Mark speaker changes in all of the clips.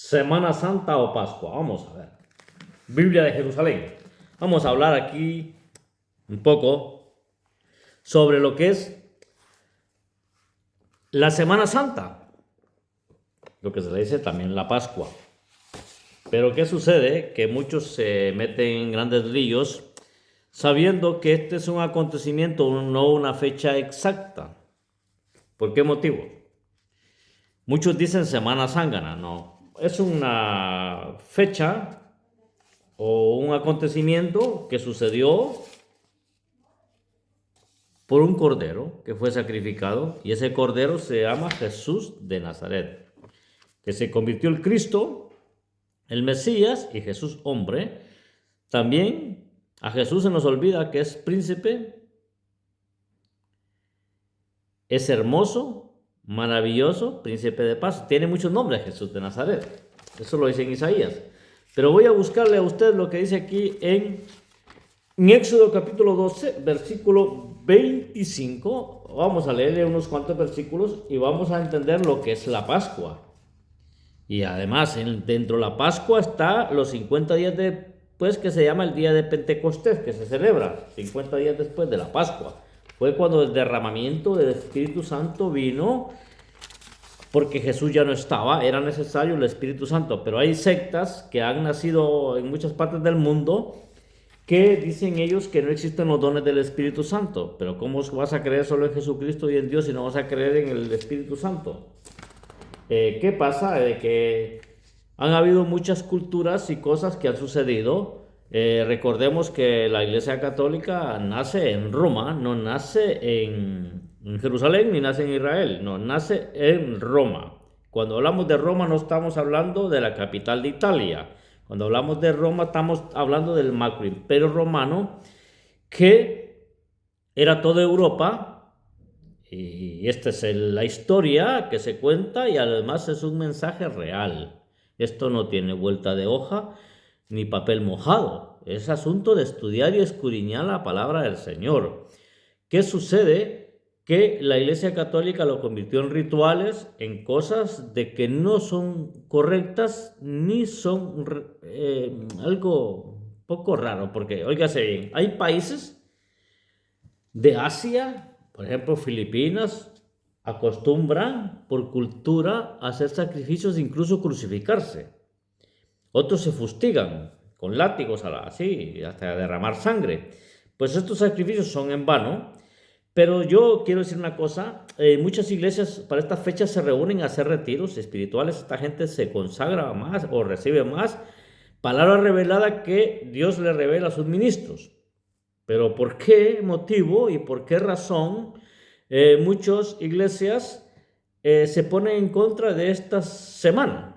Speaker 1: Semana Santa o Pascua. Vamos a ver. Biblia de Jerusalén. Vamos a hablar aquí un poco sobre lo que es la Semana Santa, lo que se le dice también la Pascua. Pero ¿qué sucede? Que muchos se meten en grandes líos sabiendo que este es un acontecimiento, no una fecha exacta. ¿Por qué motivo? Muchos dicen Semana Zángana, no. Es una fecha o un acontecimiento que sucedió por un cordero que fue sacrificado, y ese cordero se llama Jesús de Nazaret, que se convirtió el Cristo, el Mesías y Jesús hombre. También a Jesús se nos olvida que es príncipe, es hermoso, maravilloso, príncipe de paz. Tiene muchos nombres Jesús de Nazaret. Eso lo dice en Isaías. Pero voy a buscarle a usted lo que dice aquí en Éxodo capítulo 12, versículo 25. Vamos a leerle unos cuantos versículos y vamos a entender lo que es la Pascua. Y además, dentro de la Pascua está los 50 días después, que se llama el día de Pentecostés, que se celebra 50 días después de la Pascua. Fue cuando el derramamiento del Espíritu Santo vino, porque Jesús ya no estaba, era necesario el Espíritu Santo. Pero hay sectas que han nacido en muchas partes del mundo que dicen ellos que no existen los dones del Espíritu Santo. Pero ¿cómo vas a creer solo en Jesucristo y en Dios si no vas a creer en el Espíritu Santo? ¿Qué pasa? De que han habido muchas culturas y cosas que han sucedido. Recordemos que la Iglesia Católica nace en Roma, no nace en Jerusalén ni nace en Israel, no, nace en Roma. Cuando hablamos de Roma no estamos hablando de la capital de Italia. Cuando hablamos de Roma estamos hablando del macroimperio romano, que era toda Europa. Y esta es la historia que se cuenta, y además es un mensaje real. Esto no tiene vuelta de hoja ni papel mojado. Es asunto de estudiar y escudriñar la palabra del Señor. ¿Qué sucede? Que la Iglesia Católica lo convirtió en rituales, en cosas de que no son correctas ni son algo poco raro. Porque, óigase bien, hay países de Asia, por ejemplo, Filipinas, acostumbran por cultura a hacer sacrificios, incluso crucificarse. Otros se fustigan con látigos así, hasta derramar sangre. Pues estos sacrificios son en vano. Pero yo quiero decir una cosa, muchas iglesias para estas fechas se reúnen a hacer retiros espirituales. Esta gente se consagra más o recibe más palabra revelada que Dios le revela a sus ministros. Pero ¿por qué motivo y por qué razón muchas iglesias se ponen en contra de esta semana?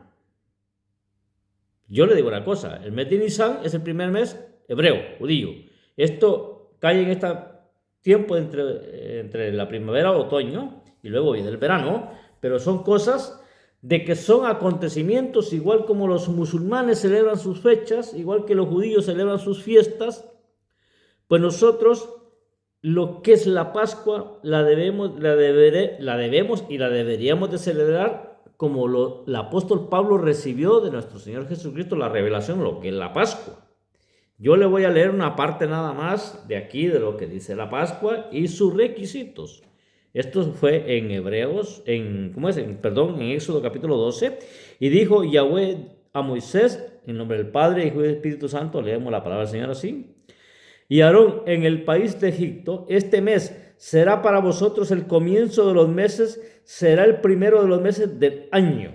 Speaker 1: Yo le digo una cosa, el mes de Nisan es el primer mes hebreo, judío. Esto cae en este tiempo entre la primavera y otoño, y luego viene el verano, pero son cosas de que son acontecimientos, igual como los musulmanes celebran sus fechas, igual que los judíos celebran sus fiestas. Pues nosotros lo que es la Pascua la debemos y la deberíamos de celebrar como el apóstol Pablo recibió de nuestro Señor Jesucristo la revelación, lo que es la Pascua. Yo le voy a leer una parte nada más de aquí de lo que dice la Pascua y sus requisitos. Esto fue en en Éxodo capítulo 12, y dijo Yahweh a Moisés, en nombre del Padre, Hijo y del Espíritu Santo. Leemos la palabra del Señor así. Y Aarón, en el país de Egipto, este mes será para vosotros el comienzo de los meses, será el primero de los meses del año.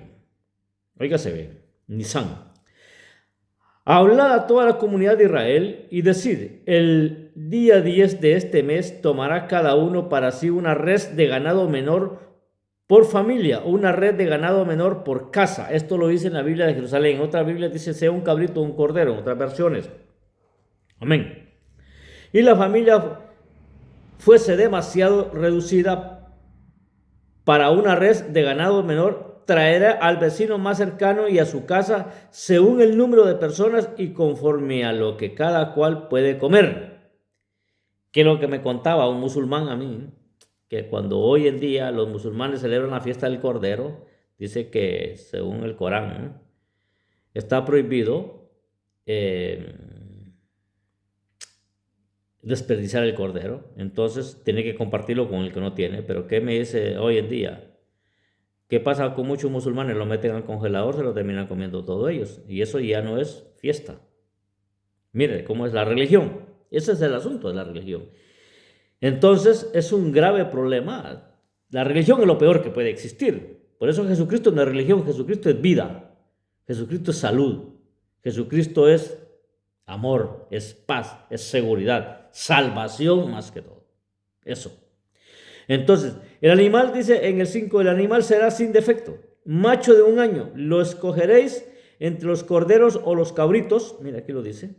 Speaker 1: Óigase bien, Nisan. Hablad a toda la comunidad de Israel y decid: el día 10 de este mes tomará cada uno para sí una res de ganado menor por familia, una red de ganado menor por casa. Esto lo dice en la Biblia de Jerusalén. En otras Biblias dice sea un cabrito o un cordero, en otras versiones. Amén. Y la familia fuese demasiado reducida para una res de ganado menor, traerá al vecino más cercano y a su casa según el número de personas y conforme a lo que cada cual puede comer. Que es lo que me contaba un musulmán a mí, que cuando hoy en día los musulmanes celebran la fiesta del Cordero, dice que según el Corán, está prohibido desperdiciar el cordero. Entonces tiene que compartirlo con el que no tiene. Pero ¿qué me dice hoy en día? ¿Qué pasa con muchos musulmanes? Lo meten al congelador, se lo terminan comiendo todos ellos. Y eso ya no es fiesta. Mire cómo es la religión. Ese es el asunto de la religión. Entonces es un grave problema. La religión es lo peor que puede existir. Por eso Jesucristo no es religión, Jesucristo es vida. Jesucristo es salud. Jesucristo es amor, es paz, es seguridad, salvación más que todo. Eso. Entonces, el animal dice en el 5, el animal será sin defecto, macho de 1 año, lo escogeréis entre los corderos o los cabritos, mira aquí lo dice,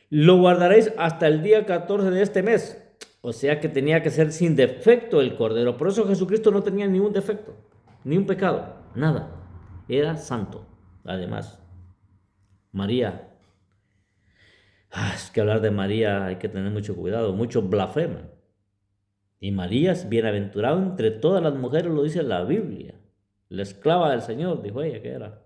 Speaker 1: lo guardaréis hasta el día 14 de este mes. O sea que tenía que ser sin defecto el cordero. Por eso Jesucristo no tenía ningún defecto, ni un pecado, nada. Era santo. Además, María. Es que hablar de María hay que tener mucho cuidado. Muchos blasfeman. Y María es bienaventurada entre todas las mujeres, lo dice la Biblia. La esclava del Señor, dijo ella que era.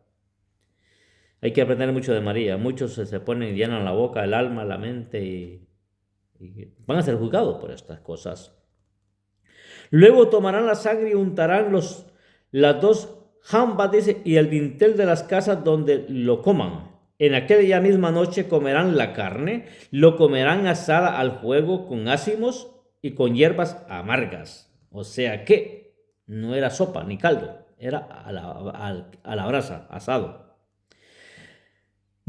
Speaker 1: Hay que aprender mucho de María. Muchos se ponen, llenan la boca, el alma, la mente y van a ser juzgados por estas cosas. Luego tomarán la sangre y untarán las 2 jambas, dice, y el dintel de las casas donde lo coman. En aquella misma noche comerán la carne, lo comerán asada al fuego con ázimos y con hierbas amargas. O sea que no era sopa ni caldo, era a la brasa, asado.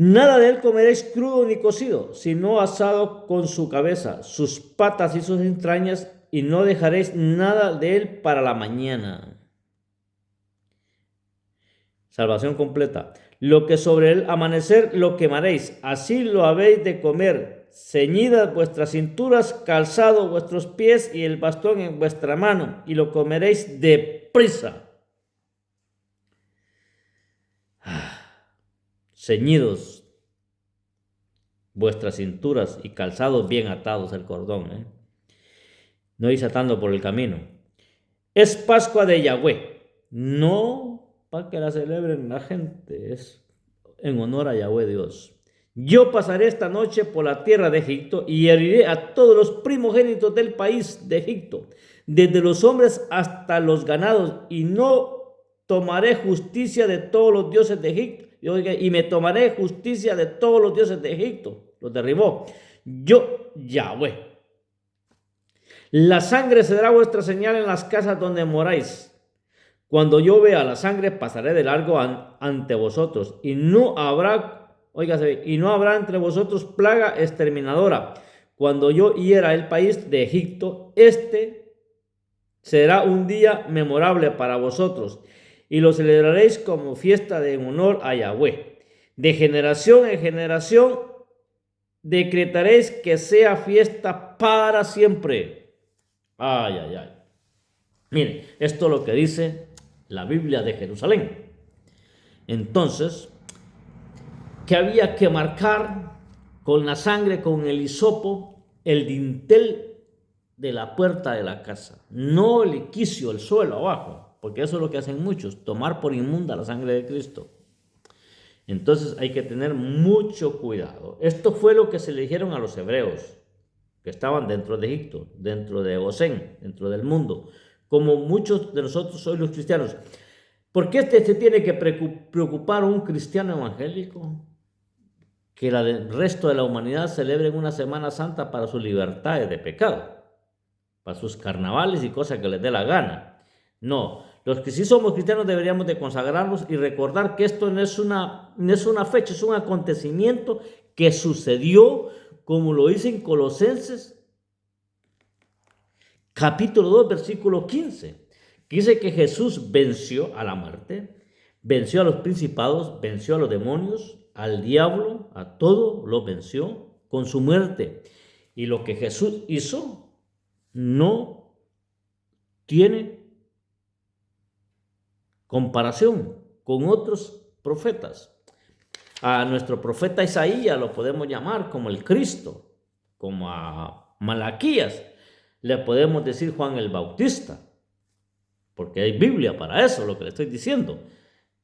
Speaker 1: Nada de él comeréis crudo ni cocido, sino asado con su cabeza, sus patas y sus entrañas, y no dejaréis nada de él para la mañana. Salvación completa. Lo que sobre el amanecer lo quemaréis, así lo habéis de comer. Ceñidas vuestras cinturas, calzado vuestros pies y el bastón en vuestra mano, y lo comeréis deprisa. Ceñidos vuestras cinturas y calzados bien atados el cordón, no ir atando por el camino. Es Pascua de Yahweh, no para que la celebren la gente, es en honor a Yahweh Dios. Yo pasaré esta noche por la tierra de Egipto y heriré a todos los primogénitos del país de Egipto, desde los hombres hasta los ganados, y no tomaré justicia de todos los dioses de Egipto. Y me tomaré justicia de todos los dioses de Egipto. Los derribó. Yo, Yahweh. La sangre será vuestra señal en las casas donde moráis. Cuando yo vea la sangre, pasaré de largo ante vosotros. Y no habrá, óigase, y no habrá entre vosotros plaga exterminadora. Cuando yo hiera el país de Egipto, este será un día memorable para vosotros, y lo celebraréis como fiesta en honor a Yahweh. De generación en generación decretaréis que sea fiesta para siempre. Ay, ay, ay. Miren, esto es lo que dice la Biblia de Jerusalén. Entonces, que había que marcar con la sangre, con el hisopo, el dintel de la puerta de la casa, no el quicio, el suelo abajo, porque eso es lo que hacen muchos, tomar por inmunda la sangre de Cristo. Entonces hay que tener mucho cuidado. Esto fue lo que se le dijeron a los hebreos que estaban dentro de Egipto, dentro de Gosén, dentro del mundo, como muchos de nosotros hoy los cristianos. ¿Por qué se tiene que preocupar un cristiano evangélico que el resto de la humanidad celebre una Semana Santa para sus libertades de pecado, para sus carnavales y cosas que les dé la gana? No, los que sí somos cristianos deberíamos de consagrarnos y recordar que esto no es una fecha, es un acontecimiento que sucedió, como lo dice en Colosenses capítulo 2, versículo 15, que dice que Jesús venció a la muerte, venció a los principados, venció a los demonios, al diablo, a todo lo venció con su muerte. Y lo que Jesús hizo no tiene comparación con otros profetas. A nuestro profeta Isaías lo podemos llamar como el Cristo, como a Malaquías le podemos decir Juan el Bautista, porque hay Biblia para eso, lo que le estoy diciendo.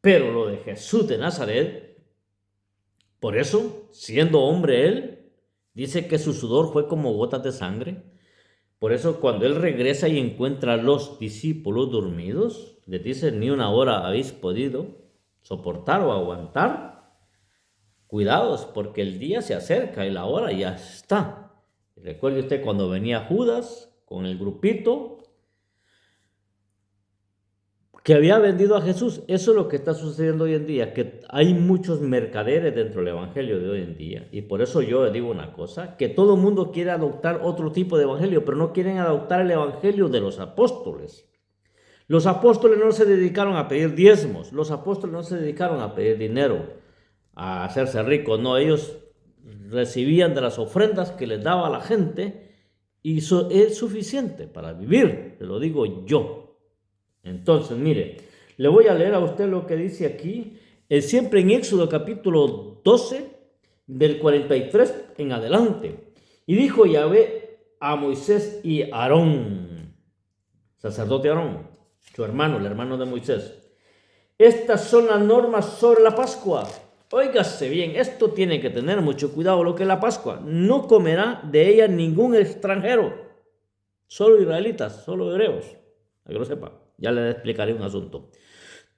Speaker 1: Pero lo de Jesús de Nazaret Por eso, siendo hombre él, dice que su sudor fue como gotas de sangre. Por eso cuando él regresa y encuentra a los discípulos dormidos, les dice, ni una hora habéis podido soportar o aguantar. Cuidados, porque el día se acerca y la hora ya está. Recuerde usted cuando venía Judas con el grupito que había vendido a Jesús. Eso es lo que está sucediendo hoy en día, que hay muchos mercaderes dentro del evangelio de hoy en día. Y por eso yo digo una cosa, que todo el mundo quiere adoptar otro tipo de evangelio, pero no quieren adoptar el evangelio de los apóstoles. Los apóstoles no se dedicaron a pedir diezmos, los apóstoles no se dedicaron a pedir dinero, a hacerse ricos, no, ellos recibían de las ofrendas que les daba la gente y eso es suficiente para vivir, te lo digo yo. Entonces, mire, le voy a leer a usted lo que dice aquí, siempre en Éxodo capítulo 12, del 43 en adelante. Y dijo Yahvé a Moisés y Aarón, sacerdote Aarón, su hermano, el hermano de Moisés. Estas son las normas sobre la Pascua. Óigase bien, esto tiene que tener mucho cuidado lo que es la Pascua. No comerá de ella ningún extranjero, solo israelitas, solo hebreos, para que lo sepa. Ya le explicaré un asunto.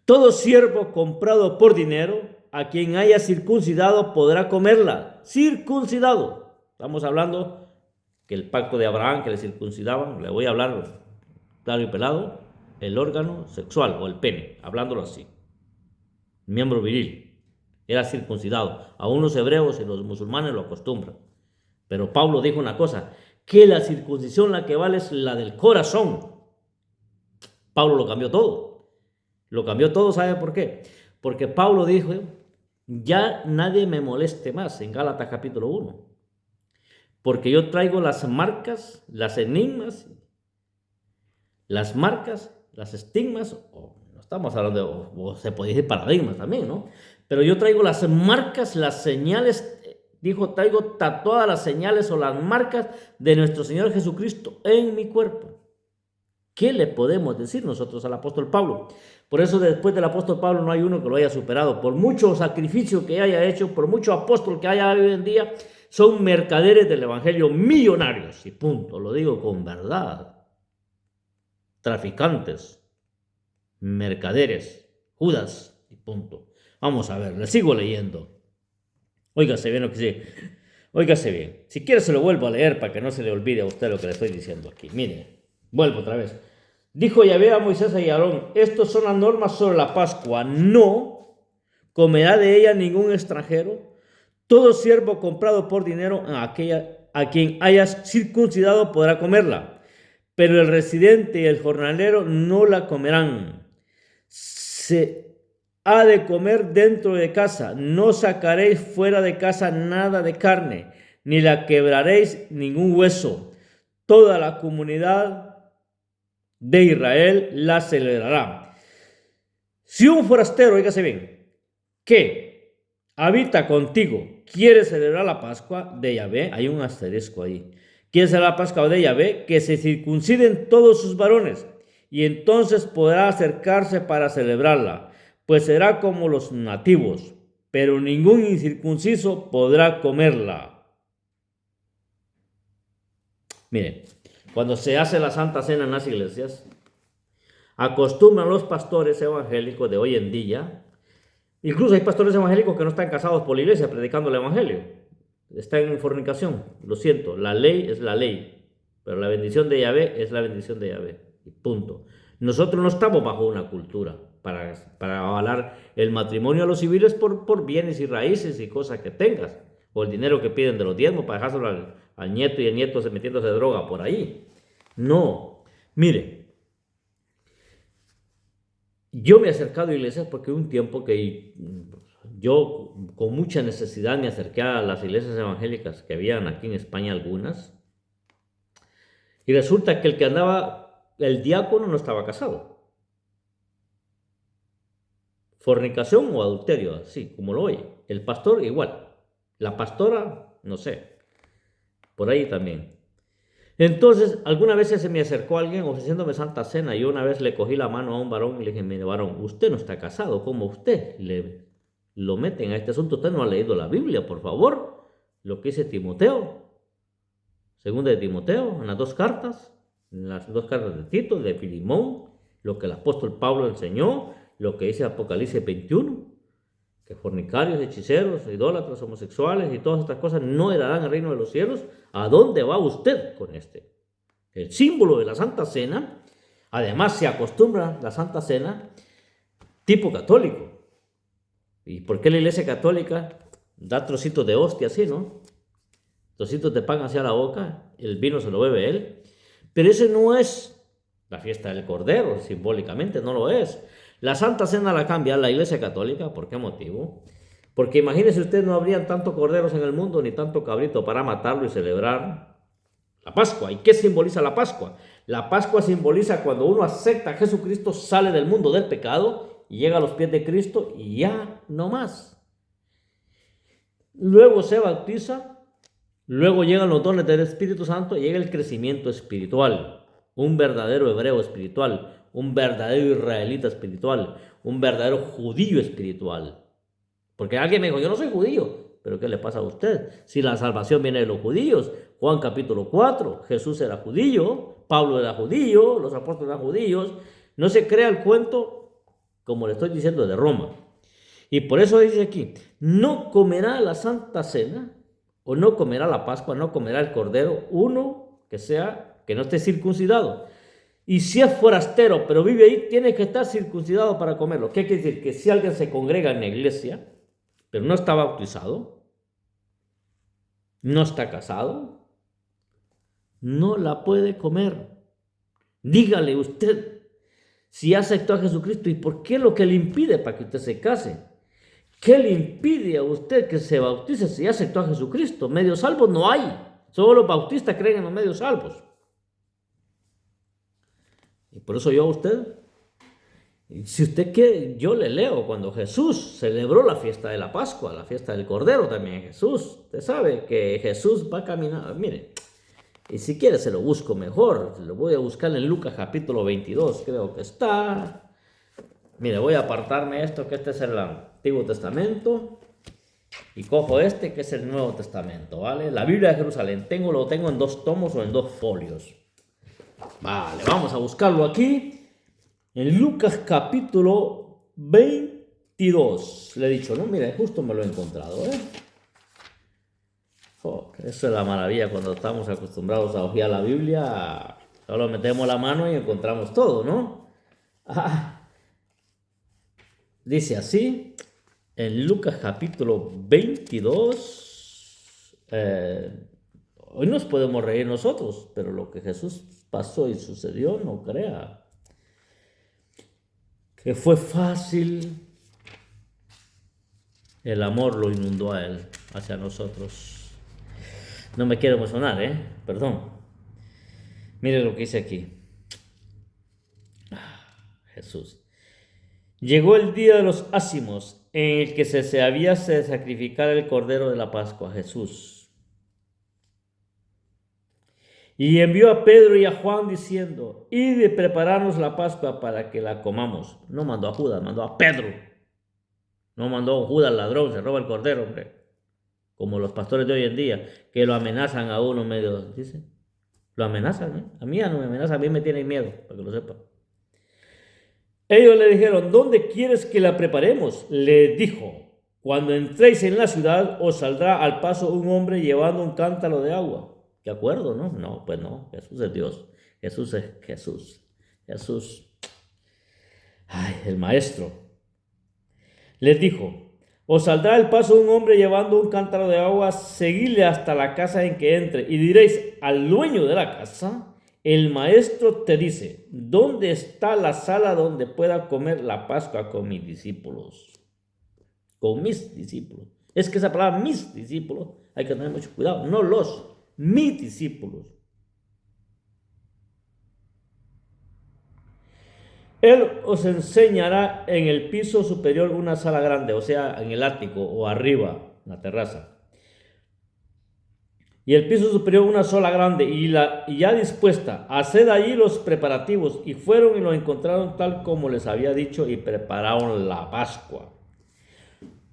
Speaker 1: Todo siervo comprado por dinero, a quien haya circuncidado podrá comerla. Circuncidado. Estamos hablando que el pacto de Abraham que le circuncidaban, le voy a hablar claro y pelado, el órgano sexual o el pene, hablándolo así. Miembro viril. Era circuncidado. Aún los hebreos y los musulmanes lo acostumbran. Pero Pablo dijo una cosa, que la circuncisión la que vale es la del corazón. Pablo lo cambió todo. Lo cambió todo, ¿sabe por qué? Porque Pablo dijo, ya nadie me moleste más, en Gálatas capítulo 1. Porque yo traigo las marcas, las enigmas, las marcas, las estigmas, no estamos hablando de, o se puede decir paradigmas también, ¿no? Pero yo traigo las marcas, las señales, dijo, traigo tatuadas las señales o las marcas de nuestro Señor Jesucristo en mi cuerpo. ¿Qué le podemos decir nosotros al apóstol Pablo? Por eso después del apóstol Pablo no hay uno que lo haya superado. Por mucho sacrificio que haya hecho, por mucho apóstol que haya hoy en día, son mercaderes del evangelio millonarios. Y punto, lo digo con verdad. Traficantes, mercaderes, Judas y punto. Vamos a ver, le sigo leyendo. Óigase bien lo que sí. Óigase bien. Si quiere se lo vuelvo a leer para que no se le olvide a usted lo que le estoy diciendo aquí. Mire. Vuelvo otra vez. Dijo Yahvé a Moisés y a Aarón, estas son las normas sobre la Pascua. No comerá de ella ningún extranjero. Todo siervo comprado por dinero a quien hayas circuncidado podrá comerla. Pero el residente y el jornalero no la comerán. Se ha de comer dentro de casa. No sacaréis fuera de casa nada de carne, ni la quebraréis ningún hueso. Toda la comunidad de Israel la celebrará. Si un forastero, oígase bien, que habita contigo, quiere celebrar la Pascua de Yahvé, hay un asterisco ahí, quiere celebrar la Pascua de Yahvé, que se circunciden todos sus varones, y entonces podrá acercarse para celebrarla, pues será como los nativos, pero ningún incircunciso podrá comerla. Miren, cuando se hace la Santa Cena en las iglesias, acostumbran los pastores evangélicos de hoy en día, incluso hay pastores evangélicos que no están casados por la iglesia predicando el evangelio, están en fornicación, lo siento, la ley es la ley, pero la bendición de Yahvé es la bendición de Yahvé, y punto. Nosotros no estamos bajo una cultura para avalar el matrimonio a los civiles por bienes y raíces y cosas que tengas, o el dinero que piden de los diezmos para dejárselo al nieto y el nieto metiéndose droga por ahí. No, mire, yo me he acercado a iglesias porque un tiempo que yo con mucha necesidad me acerqué a las iglesias evangélicas que habían aquí en España algunas, y resulta que el que andaba, el diácono no estaba casado. Fornicación o adulterio, así como lo oye. El pastor igual. La pastora, no sé, por ahí también. Entonces, alguna vez se me acercó alguien ofreciéndome Santa Cena y yo una vez le cogí la mano a un varón y le dije, mire varón, usted no está casado, ¿cómo usted le lo meten a este asunto. Usted no ha leído la Biblia, por favor. Lo que dice Timoteo, segunda de Timoteo, en las dos cartas de Tito, de Filimón, lo que el apóstol Pablo enseñó, lo que dice Apocalipsis 21, que fornicarios, hechiceros, idólatras, homosexuales y todas estas cosas no heredarán el reino de los cielos. ¿A dónde va usted con este? El símbolo de la Santa Cena, además se acostumbra la Santa Cena tipo católico. ¿Y por qué la Iglesia Católica da trocitos de hostia así, no? Trocitos de pan hacia la boca, el vino se lo bebe él. Pero ese no es la fiesta del Cordero, simbólicamente no lo es. La Santa Cena la cambia la Iglesia Católica. ¿Por qué motivo? Porque imagínese usted, no habrían tantos corderos en el mundo ni tanto cabrito para matarlo y celebrar la Pascua. ¿Y qué simboliza la Pascua? La Pascua simboliza cuando uno acepta a Jesucristo, sale del mundo del pecado y llega a los pies de Cristo y ya no más. Luego se bautiza, luego llegan los dones del Espíritu Santo y llega el crecimiento espiritual. Un verdadero hebreo espiritual, un verdadero israelita espiritual, un verdadero judío espiritual. Porque alguien me dijo, yo no soy judío, pero ¿qué le pasa a usted? Si la salvación viene de los judíos. Juan capítulo 4, Jesús era judío, Pablo era judío, los apóstoles eran judíos. No se crea el cuento, como le estoy diciendo, de Roma. Y por eso dice aquí, no comerá la Santa Cena, o no comerá la Pascua, no comerá el Cordero, uno que no esté circuncidado. Y si es forastero, pero vive ahí, tiene que estar circuncidado para comerlo. ¿Qué quiere decir? Que si alguien se congrega en la iglesia, pero no está bautizado, no está casado, no la puede comer. Dígale usted si aceptó a Jesucristo y por qué lo que le impide para que usted se case. ¿Qué le impide a usted que se bautice si aceptó a Jesucristo? Medios salvos no hay. Solo los bautistas creen en los medios salvos. Y por eso yo a usted, si usted quiere, yo le leo cuando Jesús celebró la fiesta de la Pascua, la fiesta del Cordero también Jesús. Usted sabe que Jesús va a caminar, mire, y si quiere se lo busco mejor, lo voy a buscar en Lucas capítulo 22, creo que está. Mire, voy a apartarme esto, que este es el Antiguo Testamento, y cojo este, que es el Nuevo Testamento, ¿vale? La Biblia de Jerusalén, lo tengo en 2 tomos o en 2 folios. Vale, vamos a buscarlo aquí, en Lucas capítulo 22. Le he dicho, no, mire, justo me lo he encontrado, eso es la maravilla cuando estamos acostumbrados a hojear la Biblia, solo metemos la mano y encontramos todo, ¿no? Dice así, en Lucas capítulo 22, hoy nos podemos reír nosotros, pero lo que Jesús pasó y sucedió, no crea que fue fácil. El amor lo inundó a él, hacia nosotros. No me quiero emocionar, perdón. Mire lo que dice aquí. Jesús. Llegó el día de los ácimos, en el que se había de sacrificar el Cordero de la Pascua, Jesús. Y envió a Pedro y a Juan diciendo, id y prepararnos la Pascua para que la comamos. No mandó a Judas, mandó a Pedro. No mandó a Judas, ladrón, se roba el Cordero, hombre. Como los pastores de hoy en día, que lo amenazan a uno medio, dice. Lo amenazan, A mí ya no me amenazan, a mí me tienen miedo, para que lo sepan. Ellos le dijeron, ¿dónde quieres que la preparemos? Le dijo, cuando entréis en la ciudad, os saldrá al paso un hombre llevando un cántaro de agua. ¿De acuerdo, no? No, pues no, Jesús es Dios. Jesús es Jesús. Jesús, el maestro. Les dijo, os saldrá al paso un hombre llevando un cántaro de agua, seguidle hasta la casa en que entre, y diréis al dueño de la casa, el maestro te dice, ¿dónde está la sala donde pueda comer la Pascua con mis discípulos? Con mis discípulos. Es que esa palabra, mis discípulos, hay que tener mucho cuidado, no mis discípulos. Él os enseñará en el piso superior una sala grande, o sea, en el ático o arriba, en la terraza. Y el piso superior una sola grande y ya dispuesta. Haced allí los preparativos. Y fueron y lo encontraron tal como les había dicho y prepararon la Pascua.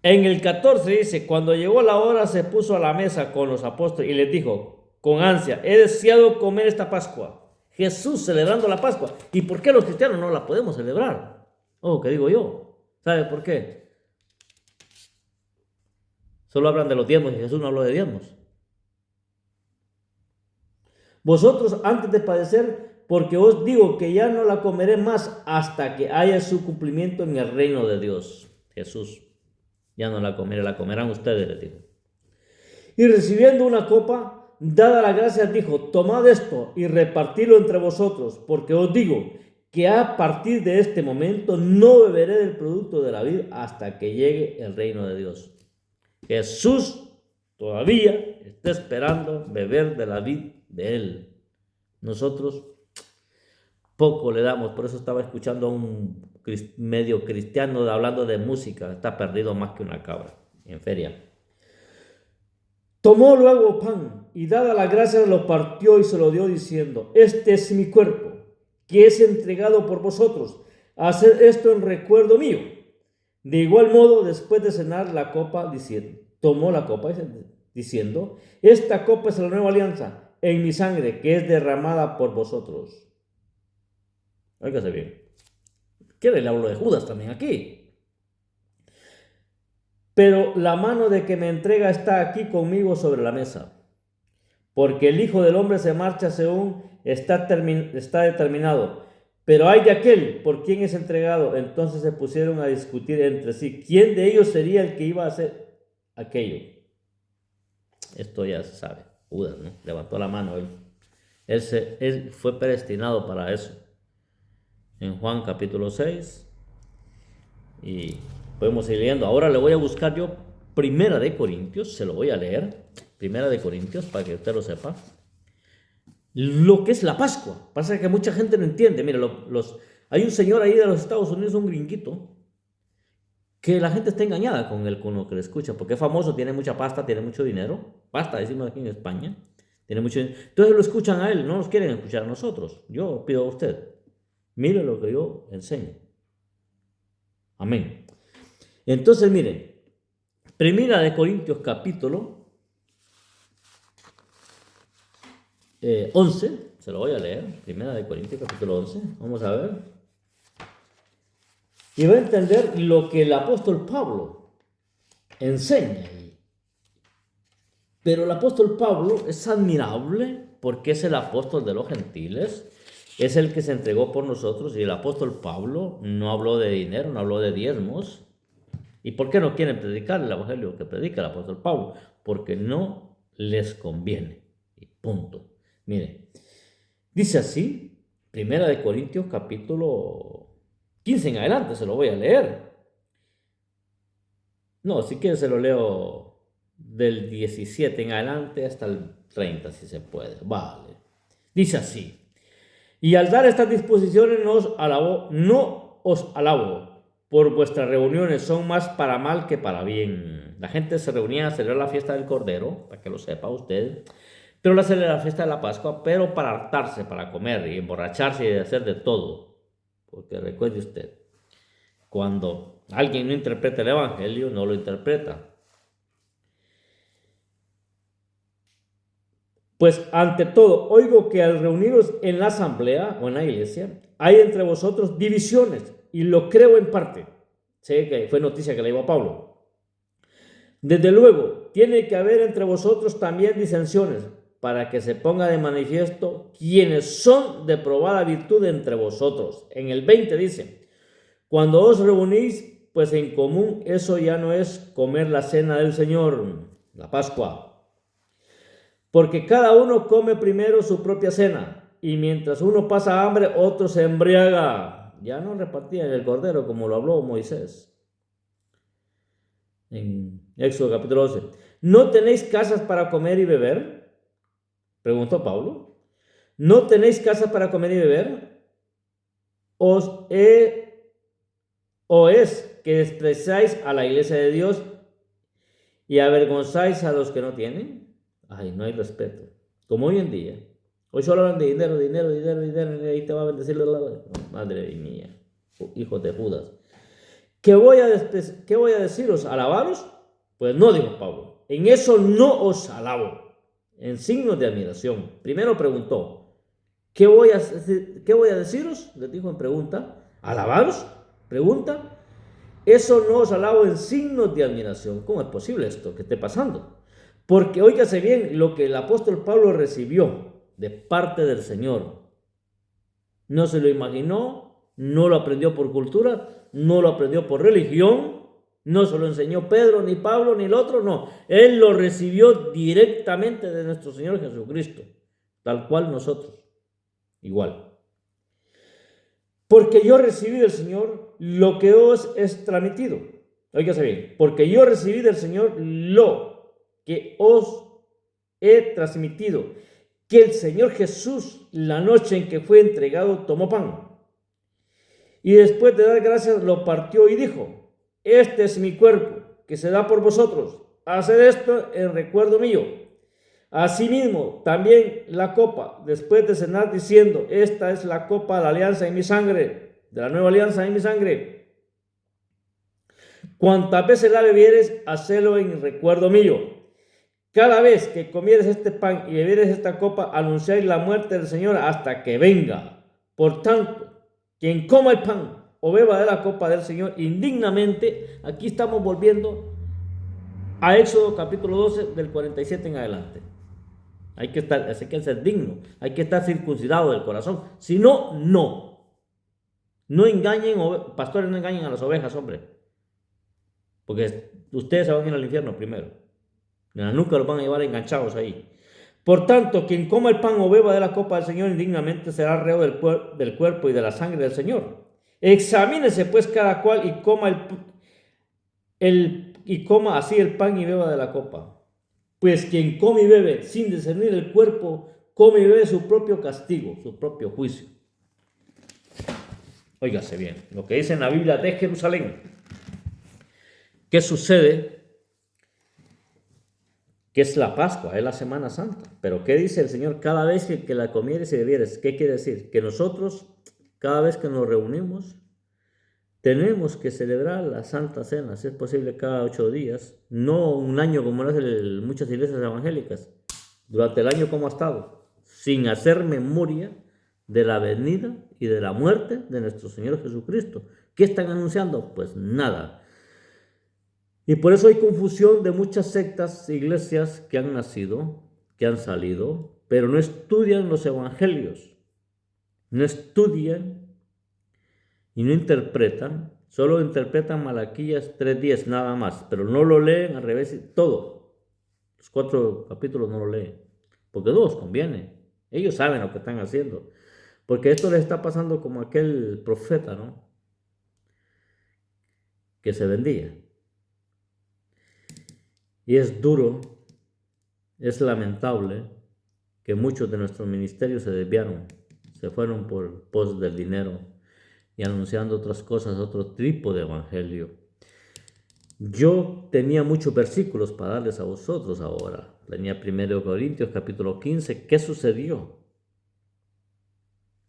Speaker 1: En el 14 dice, cuando llegó la hora se puso a la mesa con los apóstoles y les dijo, con ansia, he deseado comer esta Pascua. Jesús celebrando la Pascua. ¿Y por qué los cristianos no la podemos celebrar? Oh, ¿qué digo yo? ¿Sabe por qué? Solo hablan de los diezmos y Jesús no habló de diezmos. Vosotros antes de padecer, porque os digo que ya no la comeré más hasta que haya su cumplimiento en el reino de Dios. Jesús, ya no la comeré, la comerán ustedes, les dijo. Y recibiendo una copa, dada la gracia, dijo, tomad esto y repartidlo entre vosotros, porque os digo que a partir de este momento no beberé del producto de la vid hasta que llegue el reino de Dios. Jesús todavía está esperando beber de la vid de él. Nosotros poco le damos, por eso estaba escuchando a un medio cristiano hablando de música, está perdido más que una cabra en feria. Tomó luego pan y dada la gracia lo partió y se lo dio diciendo, este es mi cuerpo, que es entregado por vosotros, haced esto en recuerdo mío. De igual modo, después de cenar la copa, tomó la copa diciendo, esta copa es la nueva alianza en mi sangre, que es derramada por vosotros. Óigase bien. ¿Qué le hablo de Judas también aquí? Pero la mano de que me entrega está aquí conmigo sobre la mesa. Porque el Hijo del Hombre se marcha según está determinado. Pero hay de aquel por quien es entregado. Entonces se pusieron a discutir entre sí. ¿Quién de ellos sería el que iba a hacer aquello? Esto ya se sabe. Judas, ¿no? Levantó la mano. Él fue predestinado para eso. En Juan capítulo 6. Y podemos ir leyendo. Ahora le voy a buscar yo Primera de Corintios. Se lo voy a leer. Primera de Corintios para que usted lo sepa. Lo que es la Pascua. Pasa que mucha gente no entiende. Mire, hay un señor ahí de los Estados Unidos, un gringuito, que la gente está engañada con lo que le escucha, porque es famoso, tiene mucha pasta, tiene mucho dinero. Pasta, decimos aquí en España. Tiene mucho dinero. Entonces lo escuchan a él, no nos quieren escuchar a nosotros. Yo pido a usted, mire lo que yo enseño. Amén. Entonces, miren, Primera de Corintios capítulo 11, se lo voy a leer, Primera de Corintios capítulo 11, vamos a ver. Y va a entender lo que el apóstol Pablo enseña ahí. Pero el apóstol Pablo es admirable porque es el apóstol de los gentiles, es el que se entregó por nosotros, y el apóstol Pablo no habló de dinero, no habló de diezmos. ¿Y por qué no quieren predicar el evangelio que predica el apóstol Pablo? Porque no les conviene. Y punto. Mire, dice así, Primera de Corintios capítulo 15 en adelante, se lo voy a leer. No, si quiere se lo leo del 17 en adelante hasta el 30, si se puede. Vale. Dice así, y al dar estas disposiciones no os alabo por vuestras reuniones, son más para mal que para bien. La gente se reunía a celebrar la fiesta del Cordero, para que lo sepa usted, pero la fiesta de la Pascua, pero para hartarse, para comer y emborracharse y hacer de todo. Porque recuerde usted, cuando alguien no interpreta el evangelio, no lo interpreta. Pues ante todo, oigo que al reuniros en la asamblea o en la iglesia, hay entre vosotros divisiones, y lo creo en parte. Sé que fue noticia que le iba a Pablo. Desde luego, tiene que haber entre vosotros también disensiones, para que se ponga de manifiesto quienes son de probada virtud entre vosotros. En el 20 dice, cuando os reunís, pues en común, eso ya no es comer la cena del Señor, la Pascua. Porque cada uno come primero su propia cena, y mientras uno pasa hambre, otro se embriaga. Ya no repartían el cordero como lo habló Moisés. En Éxodo capítulo 12. ¿No tenéis casas para comer y beber? Preguntó Pablo. ¿No tenéis casas para comer y beber? ¿O es que despreciáis a la iglesia de Dios y avergonzáis a los que no tienen? Ay, no hay respeto. Como hoy en día. Hoy solo hablan de dinero, dinero, dinero, dinero, y ahí te va a bendecir la madre mía, hijos de Judas. ¿Qué voy a deciros? ¿Alabaros? Pues no, dijo Pablo. En eso no os alabo. En signos de admiración. Primero preguntó, ¿qué voy a deciros? Les dijo en pregunta. ¿Alabaros? Pregunta. Eso no os alabo en signos de admiración. ¿Cómo es posible esto que esté pasando? Porque óigase bien lo que el apóstol Pablo recibió de parte del Señor. No se lo imaginó, no lo aprendió por cultura, no lo aprendió por religión, no se lo enseñó Pedro, ni Pablo, ni el otro, no. Él lo recibió directamente de nuestro Señor Jesucristo, tal cual nosotros, igual. Porque yo recibí del Señor lo que os es transmitido. Óigase bien, porque yo recibí del Señor lo que os he transmitido, que el Señor Jesús, la noche en que fue entregado, tomó pan. Y después de dar gracias, lo partió y dijo, este es mi cuerpo, que se da por vosotros. Haced esto en recuerdo mío. Asimismo, también la copa, después de cenar, diciendo, esta es la copa de la alianza en mi sangre, de la nueva alianza en mi sangre. Cuantas veces la bebieres, hacedlo en recuerdo mío. Cada vez que comieres este pan y bebieres esta copa, anunciáis la muerte del Señor hasta que venga. Por tanto, quien coma el pan o beba de la copa del Señor indignamente, aquí estamos volviendo a Éxodo capítulo 12 del 47 en adelante. Hay que ser digno, hay que estar circuncidado del corazón. Si no, no. No engañen, pastores, no engañen a las ovejas, hombre. Porque ustedes se van a ir al infierno primero. En la nuca los van a llevar enganchados ahí. Por tanto, quien coma el pan o beba de la copa del Señor indignamente será reo del cuerpo y de la sangre del Señor. Examínese pues cada cual y coma así el pan y beba de la copa. Pues quien come y bebe sin discernir el cuerpo, come y bebe su propio castigo, su propio juicio. Óigase bien, lo que dice en la Biblia de Jerusalén. ¿Qué sucede? Que es la Pascua, es la Semana Santa. Pero ¿qué dice el Señor? Cada vez que la comieres y bebieres, ¿qué quiere decir? Que nosotros, cada vez que nos reunimos, tenemos que celebrar la Santa Cena, si es posible cada 8 días, no un año como lo hacen muchas iglesias evangélicas. Durante el año como ha estado, sin hacer memoria de la venida y de la muerte de nuestro Señor Jesucristo. ¿Qué están anunciando? Pues nada. Y por eso hay confusión de muchas sectas e iglesias que han nacido, que han salido, pero no estudian los evangelios, no estudian y no interpretan, solo interpretan Malaquías 3:10 nada más, pero no lo leen al revés, todo. Los 4 capítulos no lo leen, porque no les conviene. Ellos saben lo que están haciendo, porque esto les está pasando como aquel profeta, ¿no? Que se vendía. Y es duro, es lamentable que muchos de nuestros ministerios se desviaron, se fueron por pos del dinero y anunciando otras cosas, otro tipo de evangelio. Yo tenía muchos versículos para darles a vosotros ahora. Tenía 1 Corintios capítulo 15. ¿Qué sucedió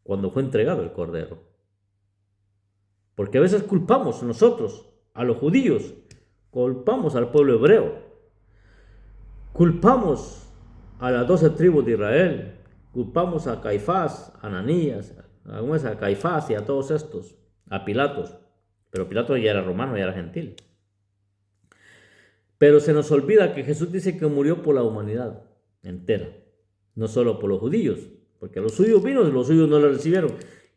Speaker 1: cuando fue entregado el Cordero? Porque a veces culpamos nosotros a los judíos, culpamos al pueblo hebreo, culpamos a las 12 tribus de Israel, culpamos a Caifás, a Ananías, a Caifás y a todos estos, a Pilatos, pero Pilatos ya era romano, ya era gentil. Pero se nos olvida que Jesús dice que murió por la humanidad entera, no solo por los judíos, porque a los suyos vino y los suyos no lo recibieron.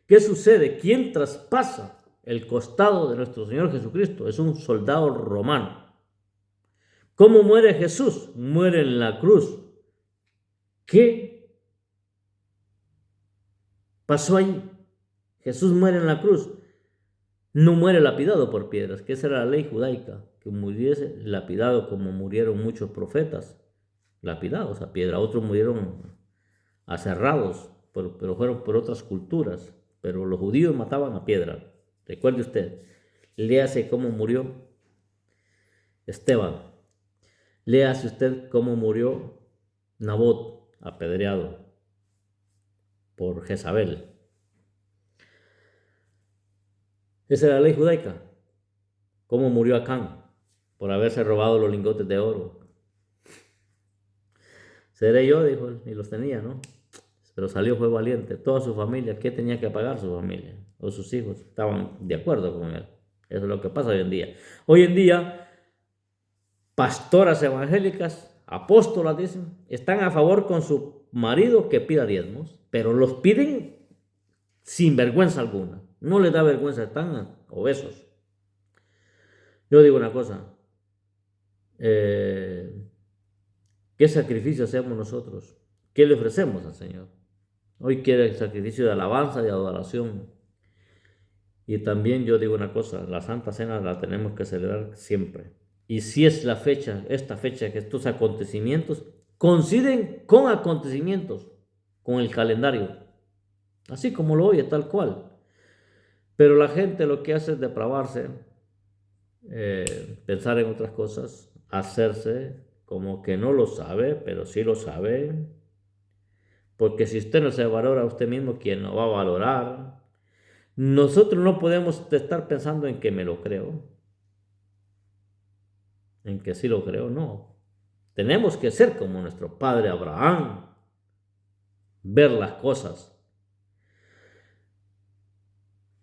Speaker 1: ¿Qué sucede? ¿Quién traspasa el costado de nuestro Señor Jesucristo? Es un soldado romano. ¿Cómo muere Jesús? Muere en la cruz. ¿Qué pasó ahí? Jesús muere en la cruz. No muere lapidado por piedras, que esa era la ley judaica, que muriese lapidado como murieron muchos profetas, lapidados a piedra. Otros murieron aserrados, pero fueron por otras culturas. Pero los judíos mataban a piedra. Recuerde usted, léase cómo murió Esteban. Léase usted cómo murió Nabot, apedreado por Jezabel. Esa era la ley judaica. ¿Cómo murió Acán? Por haberse robado los lingotes de oro. Seré yo, dijo él, y los tenía, ¿no? Pero salió, fue valiente. Toda su familia, ¿qué tenía que pagar su familia? O sus hijos estaban de acuerdo con él. Eso es lo que pasa hoy en día. Hoy en día, pastoras evangélicas, apóstolas, dicen, están a favor con su marido que pida diezmos, pero los piden sin vergüenza alguna. No les da vergüenza, están obesos. Yo digo una cosa, ¿qué sacrificio hacemos nosotros? ¿Qué le ofrecemos al Señor? Hoy quiere el sacrificio de alabanza y adoración. Y también yo digo una cosa, la Santa Cena la tenemos que celebrar siempre. Y si es la fecha, esta fecha, que estos acontecimientos coinciden con acontecimientos, con el calendario, así como lo oye, tal cual. Pero la gente lo que hace es depravarse, pensar en otras cosas, hacerse como que no lo sabe, pero sí lo sabe. Porque si usted no se valora a usted mismo, ¿quién lo va a valorar? Nosotros no podemos estar pensando en que me lo creo, en que sí lo creo, no. Tenemos que ser como nuestro padre Abraham, ver las cosas.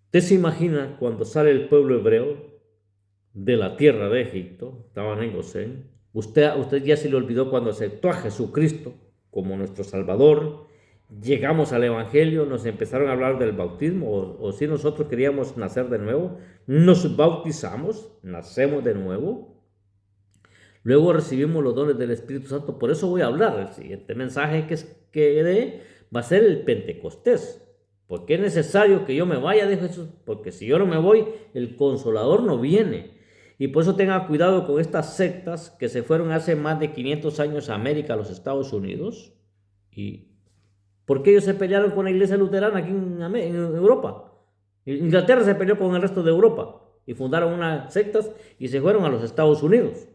Speaker 1: ¿Usted se imagina cuando sale el pueblo hebreo de la tierra de Egipto? Estaban en Gosén. Usted ya se le olvidó cuando aceptó a Jesucristo como nuestro Salvador. Llegamos al Evangelio, nos empezaron a hablar del bautismo, o si nosotros queríamos nacer de nuevo, nos bautizamos, nacemos de nuevo. Luego recibimos los dones del Espíritu Santo. Por eso voy a hablar. El siguiente mensaje que dé va a ser el Pentecostés. Porque es necesario que yo me vaya de Jesús. Porque si yo no me voy, el Consolador no viene. Y por eso tenga cuidado con estas sectas que se fueron hace más de 500 años a América, a los Estados Unidos. ¿Y por qué ellos se pelearon con la iglesia luterana aquí en Europa? Inglaterra se peleó con el resto de Europa. Y fundaron unas sectas y se fueron a los Estados Unidos.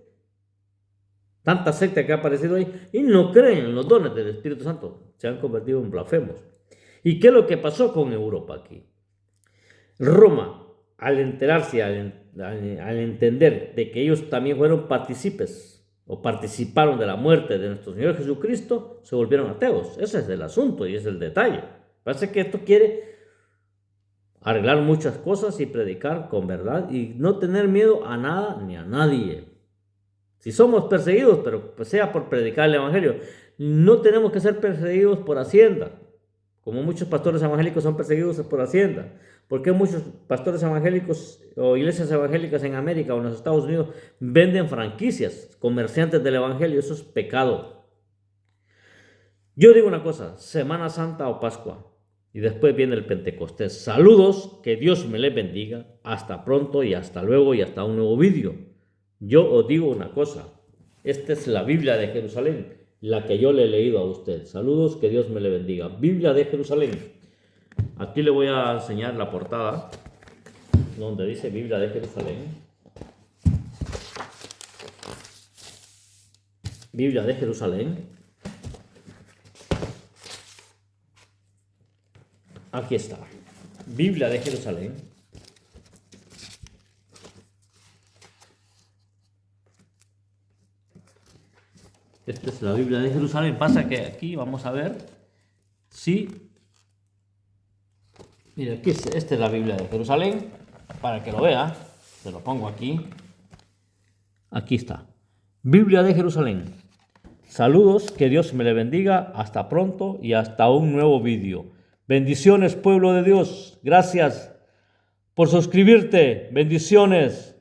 Speaker 1: Tanta secta que ha aparecido ahí y no creen en los dones del Espíritu Santo. Se han convertido en blasfemos. ¿Y qué es lo que pasó con Europa aquí? Roma, al enterarse, al entender de que ellos también fueron partícipes o participaron de la muerte de nuestro Señor Jesucristo, se volvieron ateos. Ese es el asunto y es el detalle. Parece que esto quiere arreglar muchas cosas y predicar con verdad y no tener miedo a nada ni a nadie. Si somos perseguidos, pero sea por predicar el Evangelio, no tenemos que ser perseguidos por Hacienda, como muchos pastores evangélicos son perseguidos por Hacienda. ¿Por qué muchos pastores evangélicos o iglesias evangélicas en América o en los Estados Unidos venden franquicias, comerciantes del Evangelio? Eso es pecado. Yo digo una cosa, Semana Santa o Pascua, y después viene el Pentecostés. Saludos, que Dios me les bendiga. Hasta pronto y hasta luego y hasta un nuevo vídeo. Yo os digo una cosa, esta es la Biblia de Jerusalén, la que yo le he leído a usted. Saludos, que Dios me le bendiga. Biblia de Jerusalén. Aquí le voy a enseñar la portada, donde dice Biblia de Jerusalén. Biblia de Jerusalén. Aquí está. Biblia de Jerusalén. Esta es la Biblia de Jerusalén. Pasa que aquí vamos a ver si... Mira, aquí esta es la Biblia de Jerusalén. Para que lo vea, se lo pongo aquí. Aquí está. Biblia de Jerusalén. Saludos, que Dios me le bendiga. Hasta pronto y hasta un nuevo vídeo. Bendiciones, pueblo de Dios. Gracias por suscribirte. Bendiciones.